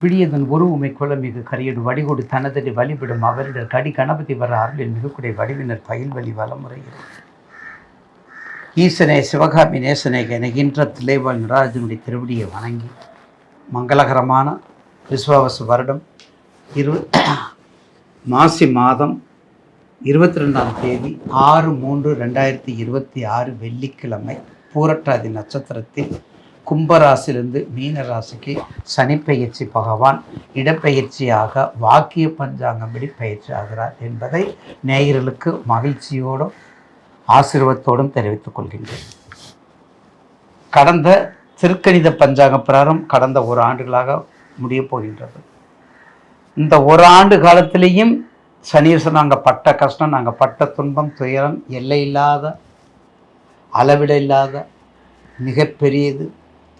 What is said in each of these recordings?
பிடியதன் உருவுமை குலமிகு கரியடு வடிகொடு தனதடி வழிபடும் அவரிடர் கடி கணபதி வர அருளில் மிகுக்குடைய வடிவினர் பயில்வழி வளமுறையில் ஈசனே சிவகாமி நேசனை என்கின்ற தில்லைவாழ் நடராஜனுடைய திருவடியை வணங்கி மங்களகரமான விஸ்வாவசு வருடம் மாசி மாதம் 22ஆம் தேதி 6/3/2026 வெள்ளிக்கிழமை பூரட்டாதி நட்சத்திரத்தில் கும்பராசிலிருந்து மீன ராசிக்கு சனிப்பெயர்ச்சி பகவான் இடப்பெயர்ச்சியாக வாக்கிய பஞ்சாங்கப்படி பயிற்சி ஆகிறார் என்பதை நேயர்களுக்கு மகிழ்ச்சியோடும் ஆசீர்வாதத்தோடும் தெரிவித்துக் கொள்கின்றேன். கடந்த திருக்கணித பஞ்சாங்க பிரகாரம் கடந்த ஒரு ஆண்டுகளாக முடியப் போகின்றது. இந்த ஒரு ஆண்டு காலத்திலேயும் சனீஸ்வரன் நாங்கள் பட்ட கஷ்டம், நாங்கள் பட்ட துன்பம், துயரம் எல்லையில்லாத அளவிட இல்லாத மிகப்பெரியது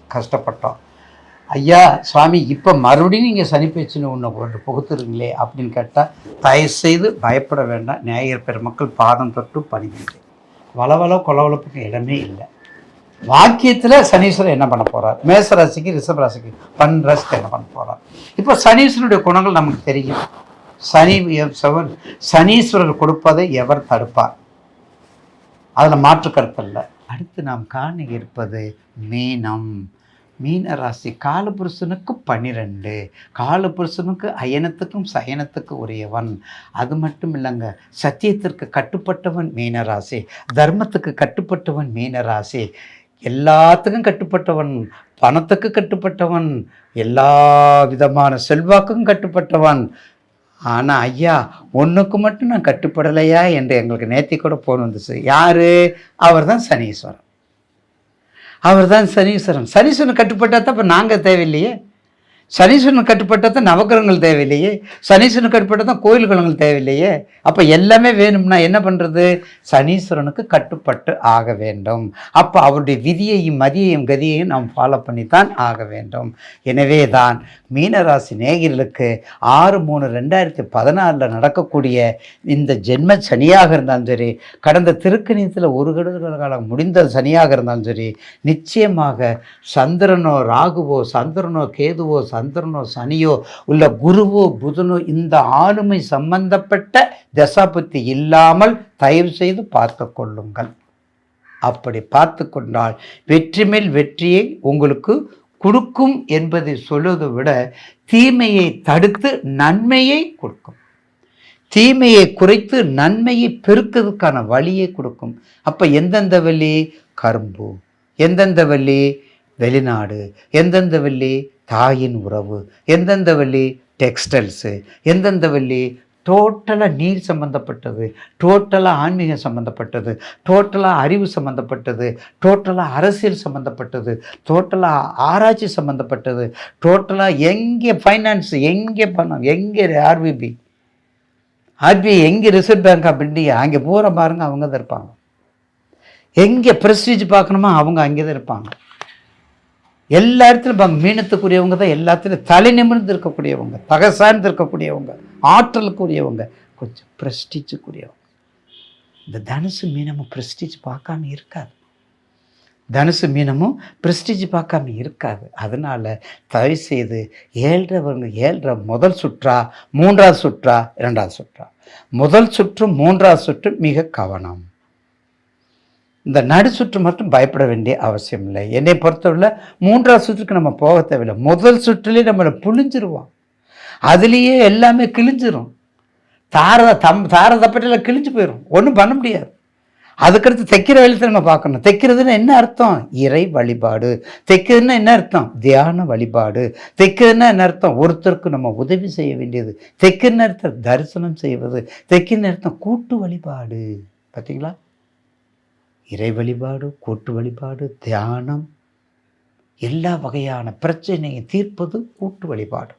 கஷ்டப்பட்டோம். ஐயா சுவாமி இப்போ மறுபடியும் நீங்கள் சனிப்பேச்சுன்னு ஒன்று புகுத்துருங்களே அப்படின்னு கேட்டால் தயவுசெய்து பயப்பட வேண்டாம். நேயர் பெருமக்கள் பாதம் தொட்டு பணிகின்றேன். வளவள கொலவளப்புக்கு இடமே இல்லை. வாக்கியத்தில் சனீஸ்வரர் என்ன பண்ண போகிறார், மேசராசிக்கு ரிஷபராசிக்கு ராசிக்கு என்ன பண்ண போகிறார். இப்போ சனீஸ்வரனுடைய குணங்கள் நமக்கு தெரியும். சனீஸ்வரர் கொடுப்பதை எவர் தடுப்பார், அதில் மாற்று கருத்தல்ல. அடுத்து நாம் காண இருப்பது மீனம். மீன ராசி காலபுருஷனுக்கு 12. காலபுருஷனுக்கு அயனத்துக்கும் சயனத்துக்கும் உரியவன். அது மட்டும் இல்லைங்க, சத்தியத்திற்கு கட்டுப்பட்டவன் மீனராசி, தர்மத்துக்கு கட்டுப்பட்டவன் மீனராசி, எல்லாத்துக்கும் கட்டுப்பட்டவன், பணத்துக்கு கட்டுப்பட்டவன், எல்லா விதமான செல்வாக்கும் கட்டுப்பட்டவன். ஆனால் ஐயா ஒன்றுக்கு மட்டும் நான் கட்டுப்படலையா என்று எங்களுக்கு நேத்தி கூட போன் வந்துச்சு. யார்? அவர் தான் சனீஸ்வரன். அவர் தான் சனீஸ்வரன். சனீஸ்வரன் கட்டுப்பட்டால் தான் இப்போ நாங்கள் தேவையில்லையே. சனீஸ்வரன் கட்டுப்பட்டால் தான் நவக்கிரகங்கள் தேவையில்லையே. சனீஸ்வரன் கட்டுப்பட்டால் தான் கோயில் குளங்கள் தேவையில்லையே. அப்போ எல்லாமே வேணும்னா என்ன பண்ணுறது? சனீஸ்வரனுக்கு கட்டுப்பட்டு ஆக வேண்டும். அப்போ அவருடைய விதியையும் மதியையும் கதியையும் நாம் ஃபாலோ பண்ணித்தான் ஆக வேண்டும். எனவே தான் மீனராசி நேயர்களுக்கு 6/3/2016 நடக்கக்கூடிய இந்த ஜென்ம சனியாக இருந்தாலும் சரி, கடந்த திருக்கணியத்தில் ஒரு காலம் முடிந்த சனியாக இருந்தாலும் சரி, நிச்சயமாக சந்திரனோ ராகுவோ, சந்திரனோ கேதுவோ, சந்திரனோ சனியோ உள்ள குருவோ புதனோ இந்த ஆளுமை சம்பந்தப்பட்ட தசாபுத்தி இல்லாமல் தயவு செய்து பார்த்து கொள்ளுங்கள். அப்படி பார்த்து கொண்டால் வெற்றி மேல் வெற்றியை உங்களுக்கு கொடுக்கும் என்பதை சொல்வதை விட தீமையை தடுத்து நன்மையை கொடுக்கும். தீமையை குறைத்து நன்மையை பெருக்கிறதுக்கான வழியை கொடுக்கும். அப்போ எந்தெந்த வழி? கரும்பு. எந்தெந்த வழி? வெளிநாடு. எந்தெந்த வழி? தாயின் உறவு. எந்தெந்த வழி? டெக்ஸ்டைல்ஸு. எந்தெந்த வழி? டோட்டலாக நீர் சம்மந்தப்பட்டது, டோட்டலாக ஆன்மீகம் சம்மந்தப்பட்டது, டோட்டலாக அறிவு சம்மந்தப்பட்டது, டோட்டலாக அரசியல் சம்மந்தப்பட்டது, டோட்டலாக ஆராய்ச்சி சம்மந்தப்பட்டது, டோட்டலாக எங்கே ஃபைனான்ஸு, எங்கே பணம், எங்கே ஆர்பிஐ எங்கே ரிசர்வ் பேங்க் ஆஃப் இந்தியா, அங்கே போகிற பாருங்க அவங்க தான் இருப்பாங்க. எங்கே ப்ரெஸ்டீஜ் பார்க்கணுமோ அவங்க அங்கே தான் இருப்பாங்க. எல்லா இடத்துலையும் பாங்க மீனத்துக்குரியவங்க தான் எல்லாத்துலேயும் தலை நிமிர்ந்து இருக்கக்கூடியவங்க, தகசார்ந்து இருக்கக்கூடியவங்க, ஆற்றலுக்குரியவங்க, கொஞ்சம் ப்ரெஸ்டீஜுக்குரியவங்க. இந்த தனுசு மீனமும் ப்ரெஸ்டீஜ் பார்க்காம இருக்காது. தனுசு மீனமும் ப்ரெஸ்டீஜ் பார்க்காம இருக்காது. அதனால் தயவுசெய்து ஏழ்ற முதல் சுற்றா, 3வது சுற்றா, 2வது சுற்றா, முதல் சுற்று 3வது சுற்று மிக கவனம். இந்த நடு சுற்று மட்டும் பயப்பட வேண்டிய அவசியம் இல்லை. என்னை பொறுத்தவரை 3வது சுற்றுக்கு நம்ம போக தேவையில்லை. முதல் சுற்றுலேயே நம்மளை புழிஞ்சிருவோம். அதுலேயே எல்லாமே கிழிஞ்சிரும். தார தப்பட்டையில் கிழிஞ்சு போயிடும். ஒன்றும் பண்ண முடியாது. அதுக்கடுத்து தைக்கிற வேலையை நம்ம பார்க்கணும். தைக்கிறதுன்னு என்ன அர்த்தம்? இறை வழிபாடு. தைக்கிறதுன்னா என்ன அர்த்தம்? தியான வழிபாடு. தைக்கிறதுன்னா என்ன அர்த்தம்? ஒருத்தருக்கு நம்ம உதவி செய்ய வேண்டியது. தைக்கிற அர்த்தம் தரிசனம் செய்வது. தைக்கிற அர்த்தம் கூட்டு வழிபாடு. பார்த்தீங்களா? இறை வழிபாடு, கூட்டு வழிபாடு, தியானம், எல்லா வகையான பிரச்சனையை தீர்ப்பது கூட்டு வழிபாடு,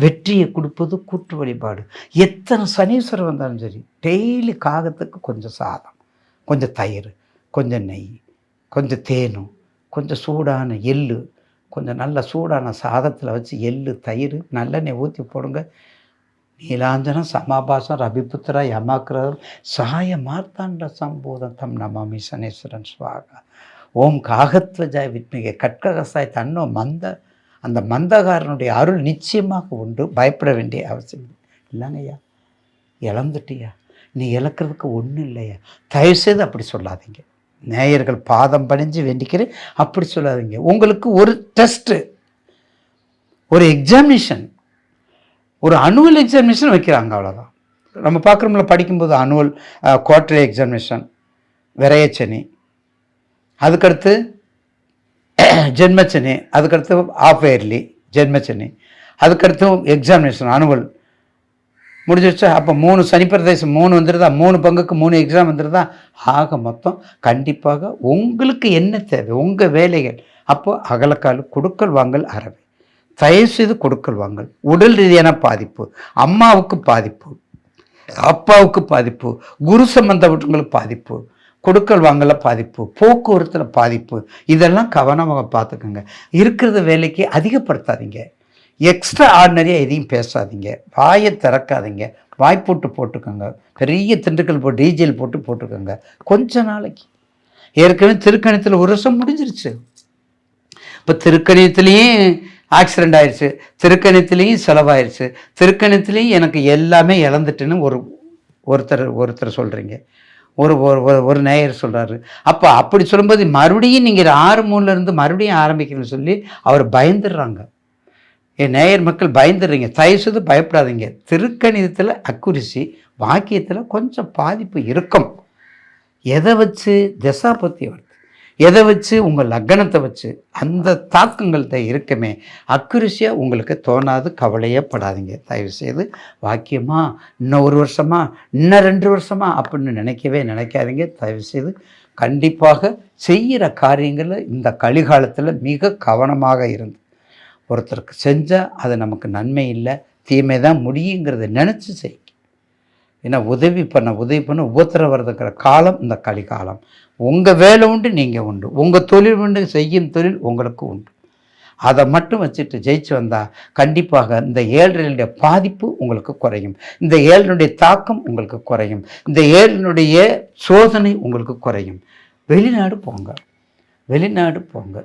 வெற்றியை கொடுப்பது கூட்டு வழிபாடு. எத்தனை சனீஸ்வரர் வந்தாலும் சரி, டெய்லி காகத்துக்கு கொஞ்சம் சாதம், கொஞ்சம் தயிர், கொஞ்சம் நெய், கொஞ்சம் தேனும், கொஞ்சம் சூடான எள்ளு, கொஞ்சம் நல்ல சூடான சாதத்தில் வச்சு எள்ளு தயிர் நல்லெண்ணெய் ஊற்றி போடுங்க. நீலாஞ்சனம் சமாபாசம் ரவிபுத்திரா யமாக்கிரம் சாய மார்த்தாண்ட சம்போதம் தம் நமாமி சனீஸ்வரன் ஸ்வாகா. ஓம் காகத்வஜாய் வித்மிகை கட்ககசாய் தன்னோ மந்த அந்த மந்தகாரனுடைய அருள் நிச்சயமாக உண்டு. பயப்பட வேண்டிய அவசியம் இல்லைங்க ஐயா. இழந்துட்டியா, நீ இழக்கிறதுக்கு ஒன்றும் இல்லையா. தயவுசெய்து அப்படி சொல்லாதீங்க. நேயர்கள் பாதம் பணிஞ்சு வேண்டிக்கிறேன், அப்படி சொல்லாதீங்க. உங்களுக்கு ஒரு டெஸ்ட்டு, ஒரு எக்ஸாமினேஷன், ஒரு அனுவல் எக்ஸாமினேஷன் வைக்கிறாங்க, அவ்வளோதான். நம்ம பார்க்குறோம்ல, படிக்கும்போது அனுவல், குவார்டர்லி எக்ஸாமினேஷன், விரையச்சனி, அதுக்கடுத்து ஜென்மச்சனி, அதுக்கடுத்து ஆஃப் இயர்லி ஜென்மச்சனி, அதுக்கடுத்து எக்ஸாமினேஷன் அனுவல் முடிஞ்சிருச்சா. அப்போ 3 சனிப்பிரதேசம் 3 வந்துடுதா, 3 பங்குக்கு 3 எக்ஸாம் வந்துடுதா. ஆக மொத்தம் கண்டிப்பாக உங்களுக்கு என்ன தேவை, உங்கள் வேலைகள். அப்போ அகலக்கால் கொடுக்கல் வாங்கல் அறவை. தயவுசெய்து கொடுக்கல் வாங்கல். உடல் ரீதியான பாதிப்பு, அம்மாவுக்கு பாதிப்பு, அப்பாவுக்கு பாதிப்பு, குரு சம்பந்தப்பட்டவங்களுக்கு பாதிப்பு, கொடுக்கல் வாங்கல பாதிப்பு, போக்குவரத்தில் பாதிப்பு, இதெல்லாம் கவனமாக பார்த்துக்கோங்க. இருக்கிறத வேலைக்கு அதிகப்படுத்தாதீங்க. எக்ஸ்ட்ரா ஆர்டினரியாக எதையும் பேசாதீங்க. வாயை திறக்காதீங்க. வாய்ப்போட்டு போட்டுக்கோங்க. பெரிய திண்டுக்கல் போட்டு டீஜல் போட்டு போட்டுக்கோங்க கொஞ்ச நாளைக்கு. ஏற்கனவே திருக்கணித்தில் ஒரு வருஷம் முடிஞ்சிருச்சு. இப்போ திருக்கணித்துலேயும் ஆக்சிடெண்ட் ஆயிடுச்சு, திருக்கணித்துலேயும் செலவாயிடுச்சு, திருக்கணித்துலேயும் எனக்கு எல்லாமே இழந்துட்டுன்னு ஒருத்தர் சொல்கிறீங்க. ஒரு நேயர் சொல்கிறாரு. அப்போ அப்படி சொல்லும்போது மறுபடியும் நீங்கள் 6-3 மறுபடியும் ஆரம்பிக்கணும்னு சொல்லி அவர் பயந்துடுறாங்க. என் நேயர் மக்கள் பயந்துடுறீங்க. தயவுசெய்து பயப்படாதீங்க. திருக்கணிதத்தில் அக்குரிசி, வாக்கியத்தில் கொஞ்சம் பாதிப்பு இருக்கும். எதை வச்சு தசாபத்தி வருது, எதை வச்சு உங்கள் லக்னத்தை வச்சு அந்த தாக்கங்கள்கிட்ட இருக்குமே. அக்குரிசியாக உங்களுக்கு தோணாது. கவலையப்படாதீங்க. தயவுசெய்து வாக்கியமா இன்னும் 1 வருஷமா, இன்னும் 2 வருஷமா அப்படின்னு நினைக்காதீங்க. தயவுசெய்து கண்டிப்பாக செய்கிற காரியங்களில் இந்த கலிகாலத்தில் மிக கவனமாக இருந்து ஒருத்தருக்கு செஞ்சால் அது நமக்கு நன்மை இல்லை, தீமை தான் முடியுங்கிறத நினச்சி செய்யுங்க. ஏன்னா உதவி பண்ண உபத்திரவர்றதுங்கிற காலம் இந்த கலிகாலம். உங்கள் வேலை உண்டு, நீங்கள் உண்டு. உங்கள் தொழில் உண்டு, செய்யும் தொழில் உங்களுக்கு உண்டு. அதை மட்டும் வச்சுட்டு ஜெயிச்சு வந்தால் கண்டிப்பாக இந்த 7னுடைய பாதிப்பு உங்களுக்கு குறையும். இந்த 7னுடைய தாக்கம் உங்களுக்கு குறையும். இந்த 7னுடைய சோதனை உங்களுக்கு குறையும். வெளிநாடு போங்க.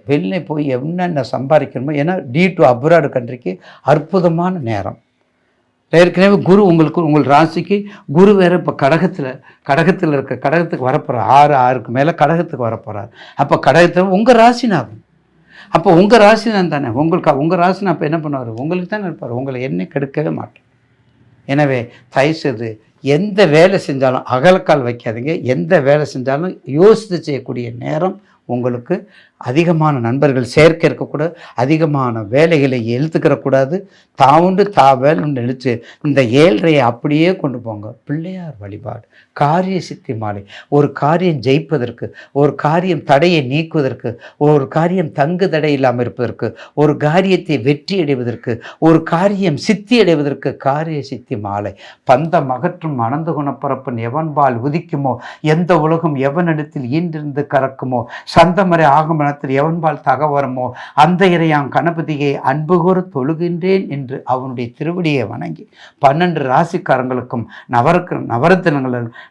வெளியில் போய் என்னென்ன சம்பாதிக்கணுமோ. ஏன்னா D2 அப்ராடு கண்ட்ரிக்கு அற்புதமான நேரம். ஏற்கனவே குரு உங்கள் ராசிக்கு குரு வேறு இப்போ கடகத்தில் இருக்க, கடகத்துக்கு வரப்போகிறார். 6க்கு மேலே கடகத்துக்கு வரப்போகிறார். அப்போ கடகத்தில் உங்கள் ராசினாகும். அப்போ உங்கள் ராசினான் தானே உங்கள் ராசினா அப்போ என்ன பண்ணுவார், உங்களுக்கு தானே இருப்பார். உங்களை என்ன கெடுக்கவே மாட்டோம். எனவே தயவுசெய்து எந்த வேலை செஞ்சாலும் அகலக்கால் வைக்காதீங்க. எந்த வேலை செஞ்சாலும் யோசித்து செய்யக்கூடிய நேரம் உங்களுக்கு. அதிகமான நண்பர்கள் சேர்க்க இருக்கக்கூடாது, அதிகமான வேலைகளை எழுத்துக்கிறக்கூடாது. தாவுண்டு வேலைன்னு எழுத்து இந்த 7.5 அப்படியே கொண்டு போங்க. பிள்ளையார் வழிபாடு, காரிய சித்தி மாலை, ஒரு காரியம் ஜெயிப்பதற்கு, ஒரு காரியம் தடையை நீக்குவதற்கு, ஒரு காரியம் தங்கு தடை இல்லாமல் இருப்பதற்கு, ஒரு காரியத்தை வெற்றி அடைவதற்கு, ஒரு காரியம் சித்தி அடைவதற்கு காரிய சித்தி மாலை. பந்தம் அகற்றும் அனந்த குணப்பரப்பன் எவன்பால் உதிக்குமோ, எந்த உலகம் எவனிடத்தில் ஈண்டிருந்து கறக்குமோ, சந்தமரை ஆகமனத்தில் எவன்பால் தகவரமோ, அந்த இறையாம் கணபதியை அன்புகூர தொழுகின்றேன் என்று அவனுடைய திருவடியை வணங்கி 12 ராசிக்காரங்களுக்கும்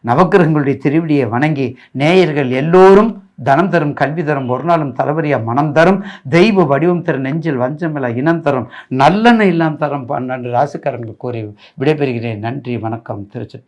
நவக்கிரகங்களுடைய திருவடியை வணங்கி நேயர்கள் எல்லோரும் தனம் தரும், கல்வி தரும், ஒரு நாளும் தலைவரியா மனம் தரும், தெய்வ வடிவம் தரும், நெஞ்சில் வஞ்சமில்ல இனம் தரும், நல்லெண்ணெய் இல்லாமல் தரும் 12 ராசிக்காரங்கள் கூறி விடைபெறுகிறேன். நன்றி, வணக்கம். திருச்சி.